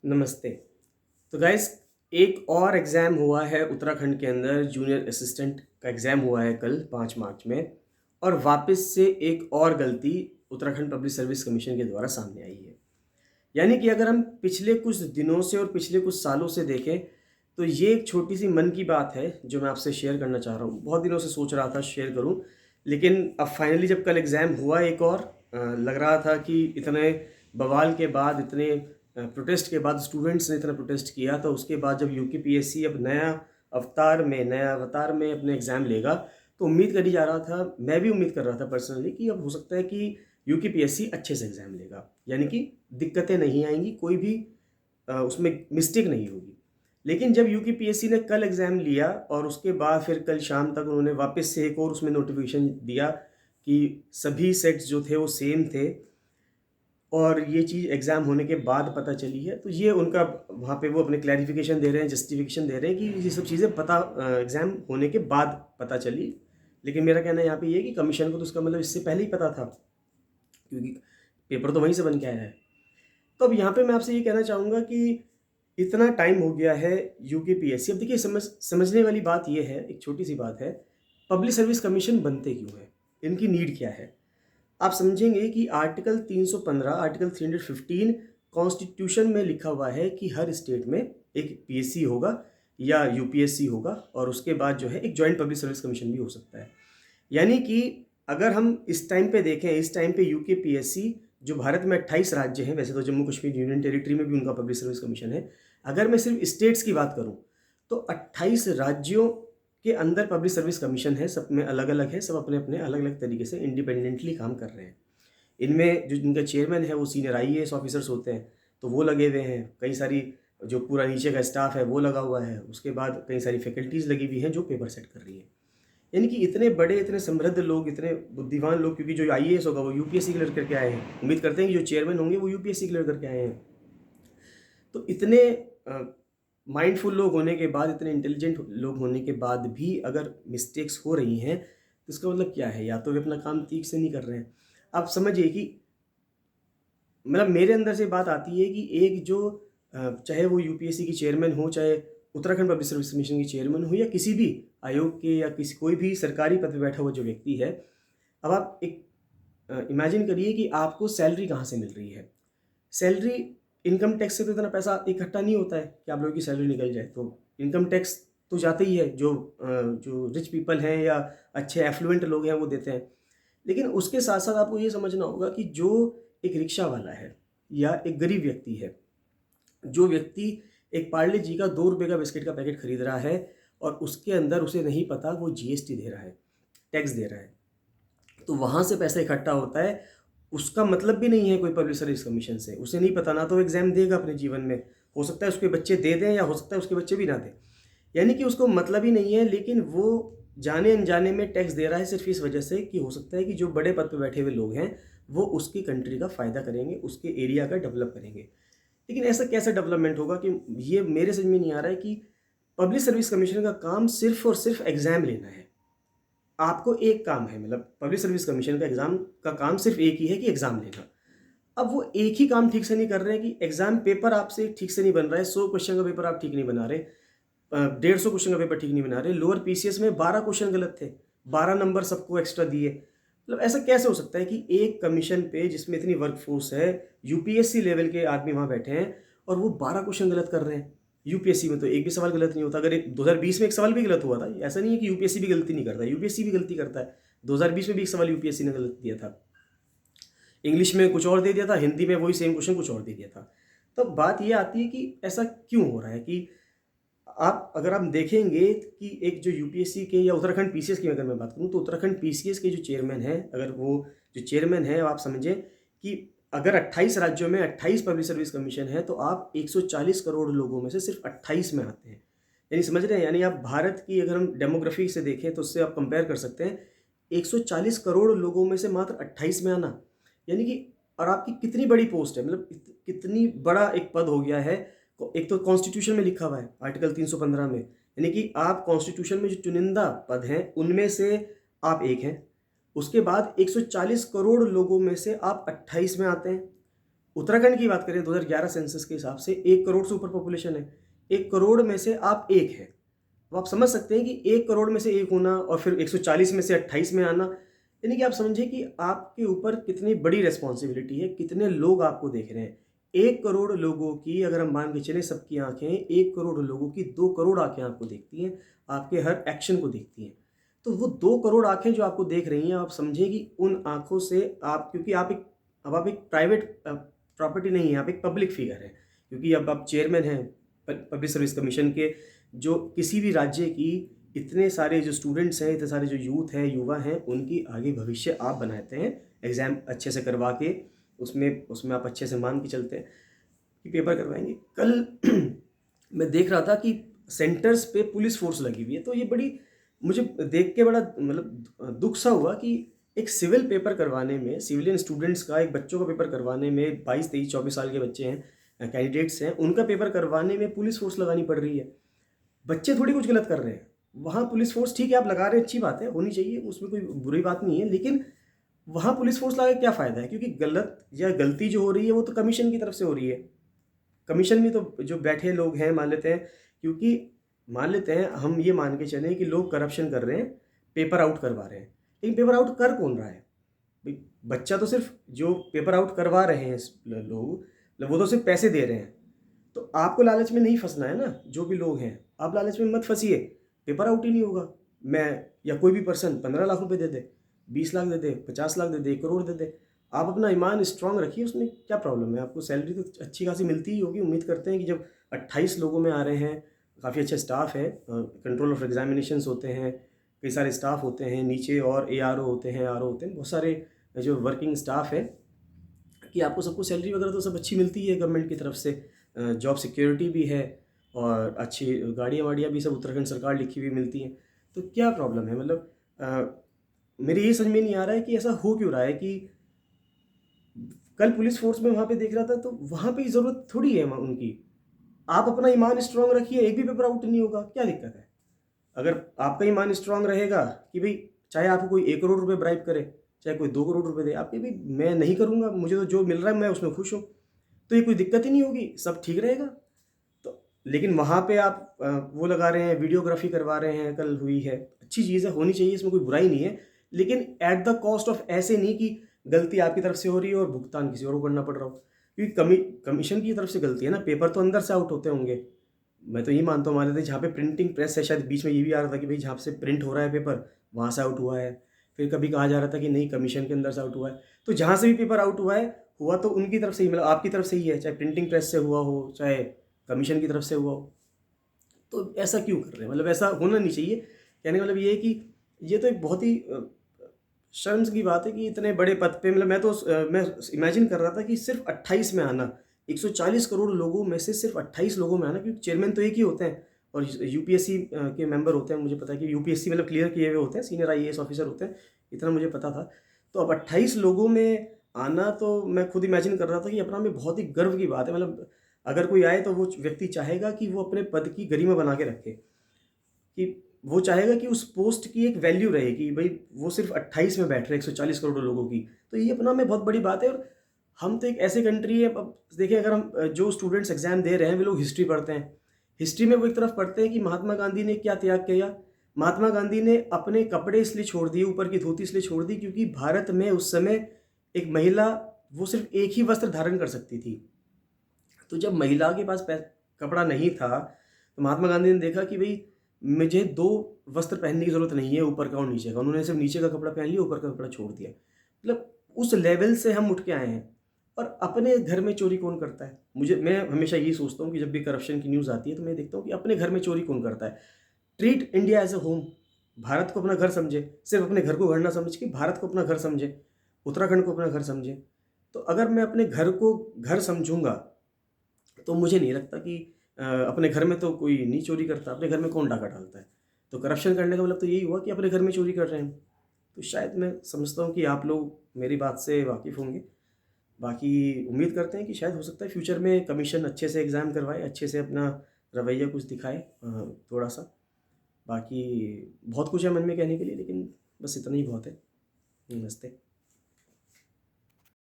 नमस्ते। तो गाइस, एक और एग्ज़ाम हुआ है उत्तराखंड के अंदर। जूनियर असिस्टेंट का एग्ज़ाम हुआ है कल 5 मार्च में, और वापस से एक और गलती उत्तराखंड पब्लिक सर्विस कमीशन के द्वारा सामने आई है। यानी कि अगर हम पिछले कुछ दिनों से और पिछले कुछ सालों से देखें, तो ये एक छोटी-सी मन की बात है जो मैं आपसे शेयर करना चाह रहा हूँ। बहुत दिनों से सोच रहा था शेयर करूँ, लेकिन अब फाइनली जब कल एग्ज़ाम हुआ एक और लग रहा था कि इतने बवाल के बाद, इतने प्रोटेस्ट के बाद, स्टूडेंट्स ने इतना प्रोटेस्ट किया, तो उसके बाद जब यूकेपीएससी अब नए अवतार में अपने एग्ज़ाम लेगा, तो उम्मीद करी जा रहा था, मैं भी उम्मीद कर रहा था पर्सनली, कि अब हो सकता है कि यूकेपीएससी अच्छे से एग्ज़ाम लेगा। यानी कि दिक्कतें नहीं आएँगी, कोई भी उसमें मिस्टेक नहीं होगी। लेकिन जब यूकेपीएससी ने कल एग्ज़ाम लिया और उसके बाद फिर कल शाम तक उन्होंने वापस से एक और उसमें नोटिफ़िकेशन दिया कि सभी सेट्स जो थे वो सेम थे, और ये चीज़ एग्ज़ाम होने के बाद पता चली है। तो ये उनका वहाँ पे वो अपने क्लैरिफ़िकेशन दे रहे हैं, जस्टिफ़िकेशन दे रहे हैं कि ये सब चीज़ें एग्ज़ाम होने के बाद पता चली। लेकिन मेरा कहना यहाँ पे ये है कि कमीशन को तो उसका मतलब इससे पहले ही पता था, क्योंकि पेपर तो वहीं से बन के आया है। तो अब यहाँ पे मैं आपसे ये कहना चाहूँगा कि इतना टाइम हो गया है यूकेपीएससी। अब देखिए, समझने वाली बात ये है, एक छोटी-सी बात है, पब्लिक सर्विस कमीशन बनते क्यों हैं? इनकी नीड क्या है? आप समझेंगे कि आर्टिकल 315, आर्टिकल 315 कॉन्स्टिट्यूशन में लिखा हुआ है कि हर स्टेट में एक पीएससी होगा या यूपीएससी होगा, और उसके बाद जो है एक जॉइंट पब्लिक सर्विस कमीशन भी हो सकता है। यानी कि अगर हम इस टाइम पे देखें, इस टाइम पे यूकेपीएससी, जो भारत में 28 राज्य हैं, वैसे तो जम्मू कश्मीर यूनियन टेरिटरी में भी उनका पब्लिक सर्विस कमीशन है। अगर मैं सिर्फ स्टेट्स की बात करूं, तो 28 राज्यों के अंदर पब्लिक सर्विस कमीशन है, सब में अलग-अलग है, सब अपने-अपने अलग-अलग तरीके से इंडिपेंडेंटली काम कर रहे हैं। इनमें जो जिनका चेयरमैन है वो सीनियर आईएएस ऑफिसर्स होते हैं, तो वो लगे हुए हैं। कई सारी जो पूरा नीचे का स्टाफ है वो लगा हुआ है। उसके बाद कई सारी फैकल्टीज़ लगी हुई हैं जो पेपर सेट कर रही हैं। यानी कि इतने बड़े, इतने समृद्ध लोग, इतने बुद्धिमान लोग, क्योंकि जो आईएएस होगा वो यूपीएससी क्लियर करके आए हैं। उम्मीद करते हैं कि जो चेयरमैन होंगे वो यूपीएससी क्लियर करके आए हैं। तो इतने माइंडफुल लोग होने के बाद, इतने इंटेलिजेंट लोग होने के बाद भी अगर मिस्टेक्स हो रही हैं, तो इसका मतलब क्या है? या तो वे अपना काम ठीक से नहीं कर रहे हैं। आप समझिए कि मतलब मेरे अंदर से बात आती है कि एक जो चाहे वो यूपीएससी की चेयरमैन हो, चाहे उत्तराखंड पब्लिक सर्विस कमीशन की चेयरमैन हो, या किसी भी आयोग के, या किसी कोई भी सरकारी पद पे बैठा हुआ जो व्यक्ति है, अब आप एक इमेजिन करिए कि आपको सैलरी कहाँ से मिल रही है। सैलरी, इनकम टैक्स से तो इतना पैसा इकट्ठा नहीं होता है कि आप लोगों की सैलरी निकल जाए। तो इनकम टैक्स तो जाता ही है, जो रिच पीपल हैं या अच्छे एफ्लुएंट लोग हैं वो देते हैं। लेकिन उसके साथ-साथ आपको ये समझना होगा कि जो एक रिक्शा वाला है या एक गरीब व्यक्ति है, जो व्यक्ति एक पार्ले जी का ₹2 का बिस्किट का पैकेट खरीद रहा है, और उसके अंदर उसे नहीं पता वो जीएसटी दे रहा है, टैक्स दे रहा है। तो वहाँ से पैसा इकट्ठा होता है। उसका मतलब भी नहीं है कोई पब्लिक सर्विस कमीशन से। उसे नहीं पता, ना तो वो एग्ज़ाम देगा अपने जीवन में। हो सकता है उसके बच्चे दे दें, या हो सकता है उसके बच्चे भी ना दें। यानी कि उसको मतलब ही नहीं है, लेकिन वो जाने-अनजाने में टैक्स दे रहा है सिर्फ़ इस वजह से कि हो सकता है कि जो बड़े पद पे बैठे हुए लोग हैं, वो उसकी कंट्री का फ़ायदा करेंगे, उसके एरिया का डेवलप करेंगे। लेकिन ऐसा कैसा डेवलपमेंट होगा? कि ये मेरे समझ में नहीं आ रहा है कि पब्लिक सर्विस कमीशन का काम सिर्फ़ और सिर्फ़ एग्ज़ाम लेना है। आपको एक काम है, मतलब पब्लिक सर्विस कमीशन का एग्ज़ाम का काम सिर्फ़ एक ही है कि एग्ज़ाम लेना। अब वो एक ही काम ठीक से नहीं कर रहे हैं कि एग्ज़ाम पेपर आपसे ठीक से नहीं बन रहा है। 100 क्वेश्चन का पेपर आप ठीक नहीं बना रहे। 150 क्वेश्चन का पेपर ठीक नहीं बना रहे। लोअर पीसीएस में 12 क्वेश्चन गलत थे, 12 नंबर सबको एक्स्ट्रा दिए। मतलब ऐसा कैसे हो सकता है कि एक कमीशन पे जिसमें इतनी वर्कफ़ोर्स है, यूपीएससी लेवल के आदमी वहाँ बैठे हैं, और वो 12 क्वेश्चन गलत कर रहे हैं। यूपीएससी में तो एक भी सवाल गलत नहीं होता। अगर एक 2020 में एक सवाल भी गलत हुआ था, ऐसा नहीं है कि यूपीएससी भी गलती नहीं करता है, यूपीएससी भी गलती करता है। 2020 में भी एक सवाल यूपीएससी ने गलत दिया था। इंग्लिश में कुछ और दे दिया था, हिंदी में वही सेम क्वेश्चन कुछ और दे दिया था। तो बात ये आती है कि ऐसा क्यों हो रहा है कि अगर आप देखेंगे कि एक जो यूपीएससी के या उत्तराखंड पीसीएस की अगर मैं बात करूँ, तो उत्तराखंड पीसीएस के जो चेयरमैन हैं, अगर वो जो चेयरमैन है, आप समझें कि अगर 28 राज्यों में 28 पब्लिक सर्विस कमीशन है, तो आप 140 करोड़ लोगों में से सिर्फ 28 में आते हैं। यानी समझ रहे हैं? यानी आप भारत की अगर हम डेमोग्राफी से देखें, तो उससे आप कंपेयर कर सकते हैं। 140 करोड़ लोगों में से मात्र 28 में आना, यानी कि, और आपकी कितनी बड़ी पोस्ट है, मतलब कितनी बड़ा एक पद हो गया है। एक तो कॉन्स्टिट्यूशन में लिखा हुआ है आर्टिकल 315 में, यानी कि आप कॉन्स्टिट्यूशन में जो चुनिंदा पद हैं उनमें से आप एक हैं। उसके बाद 140 करोड़ लोगों में से आप 28 में आते हैं। उत्तराखंड की बात करें 2011 सेंसस के हिसाब से 1 करोड़ से ऊपर पॉपुलेशन है। 1 करोड़ में से आप एक हैं। तो आप समझ सकते हैं कि 1 करोड़ में से एक होना और फिर 140 में से 28 में आना, यानी कि आप समझिए कि आपके ऊपर कितनी बड़ी रिस्पॉन्सिबिलिटी है, कितने लोग आपको देख रहे हैं। 1 करोड़ लोगों की अगर हम मान के चलें सबकी आँखें, 1 करोड़ लोगों की 2 करोड़ आँखें आपको देखती हैं, आपके हर एक्शन को देखती हैं। तो वो 2 करोड़ आँखें जो आपको देख रही हैं, आप समझिए कि उन आँखों से आप, क्योंकि आप एक प्राइवेट प्रॉपर्टी नहीं है, आप एक पब्लिक फिगर हैं। क्योंकि अब आप चेयरमैन हैं पब्लिक सर्विस कमीशन के, जो किसी भी राज्य की इतने सारे जो स्टूडेंट्स हैं, इतने सारे जो यूथ हैं, युवा हैं, उनकी आगे भविष्य आप बनाते हैं एग्ज़ाम अच्छे से करवा के। उसमें उसमें आप अच्छे से मान के चलते हैं कि पेपर करवाएंगे। कल मैं देख रहा था कि सेंटर्स पे पुलिस फोर्स लगी हुई है, तो ये बड़ी, मुझे देख के बड़ा मतलब दुख सा हुआ कि एक सिविल पेपर करवाने में, सिविलियन स्टूडेंट्स का, एक बच्चों का पेपर करवाने में, 22, 23, 24 साल के बच्चे हैं, कैंडिडेट्स हैं, उनका पेपर करवाने में पुलिस फोर्स लगानी पड़ रही है। बच्चे थोड़ी कुछ गलत कर रहे हैं, वहाँ पुलिस फोर्स, ठीक है आप लगा रहे हैं, अच्छी बात है, होनी चाहिए, उसमें कोई बुरी बात नहीं है, लेकिन वहाँ पुलिस फोर्स लगा के क्या फ़ायदा है? क्योंकि गलत या गलती जो हो रही है वो तो कमीशन की तरफ से हो रही है। कमीशन में तो जो बैठे लोग हैं, मान लेते हैं, क्योंकि मान लेते हैं हम ये मान के चलें कि लोग करप्शन कर रहे हैं, पेपर आउट करवा रहे हैं, लेकिन पेपर आउट कर कौन रहा है भाई? बच्चा तो सिर्फ, जो पेपर आउट करवा रहे हैं लोग, वो तो सिर्फ पैसे दे रहे हैं। तो आपको लालच में नहीं फंसना है ना, जो भी लोग हैं, आप लालच में मत फंसिए। पेपर आउट ही नहीं होगा। मैं या कोई भी पर्सन 15 लाख रुपए दे दे, 20 लाख दे दे, 50 लाख दे दे, 1 करोड़ दे दे, आप अपना ईमान स्ट्रांग रखिए, उसमें क्या प्रॉब्लम है? आपको सैलरी तो अच्छी खासी मिलती ही होगी। उम्मीद करते हैं कि जब 28 लोगों में आ रहे हैं, काफ़ी अच्छा स्टाफ है, कंट्रोल ऑफ एग्जामिनेशंस होते हैं, कई सारे स्टाफ होते हैं नीचे, और ARO होते हैं, RO होते हैं, बहुत सारे जो वर्किंग स्टाफ है, कि आपको सबको सैलरी वगैरह तो सब अच्छी मिलती है गवर्नमेंट की तरफ से, जॉब सिक्योरिटी भी है, और अच्छी गाड़ियाँ वाड़ियाँ भी सब उत्तराखंड सरकार लिखी हुई मिलती हैं। तो क्या प्रॉब्लम है? मतलब मेरे ये समझ में नहीं आ रहा है कि ऐसा हो क्यों रहा है कि कल पुलिस फोर्स में वहाँ पे देख रहा था, तो वहाँ पे ज़रूरत थोड़ी है उनकी। आप अपना ईमान स्ट्रांग रखिए, एक भी पेपर आउट नहीं होगा, क्या दिक्कत है? अगर आपका ईमान स्ट्रांग रहेगा कि भाई चाहे आपको कोई 1 करोड़ रुपए ब्राइब करे, चाहे कोई 2 करोड़ रुपए दे, आप ये भाई मैं नहीं करूँगा, मुझे तो जो मिल रहा है मैं उसमें खुश हूँ, तो ये कोई दिक्कत ही नहीं होगी, सब ठीक रहेगा। तो लेकिन वहाँ पे आप वो लगा रहे हैं, वीडियोग्राफी करवा रहे हैं, कल हुई है, अच्छी चीज़ है, होनी चाहिए, इसमें कोई बुराई नहीं है, लेकिन एट द कॉस्ट ऑफ, ऐसे नहीं कि गलती आपकी तरफ से हो रही है और भुगतान किसी और को करना पड़ रहा हो। क्योंकि कमीशन की तरफ से गलती है ना, पेपर तो अंदर से आउट होते होंगे। मैं तो ये मानता हूँ, मान लेते हैं जहाँ पे प्रिंटिंग प्रेस है, शायद बीच में ये भी आ रहा था कि भाई जहाँ से प्रिंट हो रहा है पेपर, वहाँ से आउट हुआ है। फिर कभी कहा जा रहा था कि नहीं, कमीशन के अंदर से आउट हुआ है। तो जहाँ से भी पेपर आउट हुआ है, हुआ तो उनकी तरफ से ही, मतलब आपकी तरफ से ही है, चाहे प्रिंटिंग प्रेस से हुआ हो, चाहे कमीशन की तरफ से हुआ हो। तो ऐसा क्यों कर रहे हैं? मतलब ऐसा होना नहीं चाहिए। कहने का मतलब ये है कि ये तो एक बहुत ही शर्म की बात है कि इतने बड़े पद पे, मतलब मैं इमेजिन कर रहा था कि सिर्फ 28 में आना, 140 करोड़ लोगों में से सिर्फ 28 लोगों में आना, क्योंकि चेयरमैन तो एक ही होते हैं और यूपीएससी के मेंबर होते हैं। मुझे पता है कि यूपीएससी मतलब क्लियर किए हुए होते हैं, सीनियर IAS ऑफिसर होते हैं, इतना मुझे पता था। तो अब 28 लोगों में आना, तो मैं खुद इमेजिन कर रहा था कि अपना में बहुत ही गर्व की बात है। मतलब अगर कोई आए तो वो व्यक्ति चाहेगा कि वो अपने पद की गरिमा बना के रखे, कि वो चाहेगा कि उस पोस्ट की एक वैल्यू रहे कि भाई वो सिर्फ 28 में बैठ रहे 140 करोड़ लोगों की। तो ये अपना में बहुत बड़ी बात है। और हम तो एक ऐसी कंट्री है, अब देखिए, अगर हम जो स्टूडेंट्स एग्जाम दे रहे हैं वे लोग हिस्ट्री पढ़ते हैं, हिस्ट्री में वो एक तरफ पढ़ते हैं कि महात्मा गांधी ने क्या त्याग किया। महात्मा गांधी ने अपने कपड़े इसलिए छोड़ दिए, ऊपर की धोती इसलिए छोड़ दी, क्योंकि भारत में उस समय एक महिला, वो सिर्फ एक ही वस्त्र धारण कर सकती थी। तो जब महिला के पास कपड़ा नहीं था, तो महात्मा गांधी ने देखा कि भाई मुझे 2 वस्त्र पहनने की ज़रूरत नहीं है, ऊपर का और नीचे का। उन्होंने सिर्फ नीचे का कपड़ा पहन लिया, ऊपर का कपड़ा छोड़ दिया। मतलब उस लेवल से हम उठ के आए हैं। और अपने घर में चोरी कौन करता है? मैं हमेशा यही सोचता हूँ कि जब भी करप्शन की न्यूज़ आती है तो मैं देखता हूँ कि अपने घर में चोरी कौन करता है। Treat India as a home. Bharat को अपना घर समझे, सिर्फ अपने घर को घर ना समझ के भारत को अपना घर समझे, उत्तराखंड को अपना घर समझे। तो अगर मैं अपने घर को घर समझूंगा, तो मुझे नहीं लगता कि अपने घर में तो कोई नहीं चोरी करता, अपने घर में कौन डाका डालता है। तो करप्शन करने का मतलब तो यही हुआ कि अपने घर में चोरी कर रहे हैं। तो शायद मैं समझता हूँ कि आप लोग मेरी बात से वाकिफ़ होंगे। बाकी उम्मीद करते हैं कि शायद हो सकता है फ्यूचर में कमीशन अच्छे से एग्ज़ाम करवाए, अच्छे से अपना रवैया कुछ दिखाए, थोड़ा सा। बाकी बहुत कुछ है मन में कहने के लिए, लेकिन बस इतना ही बहुत है। नमस्ते।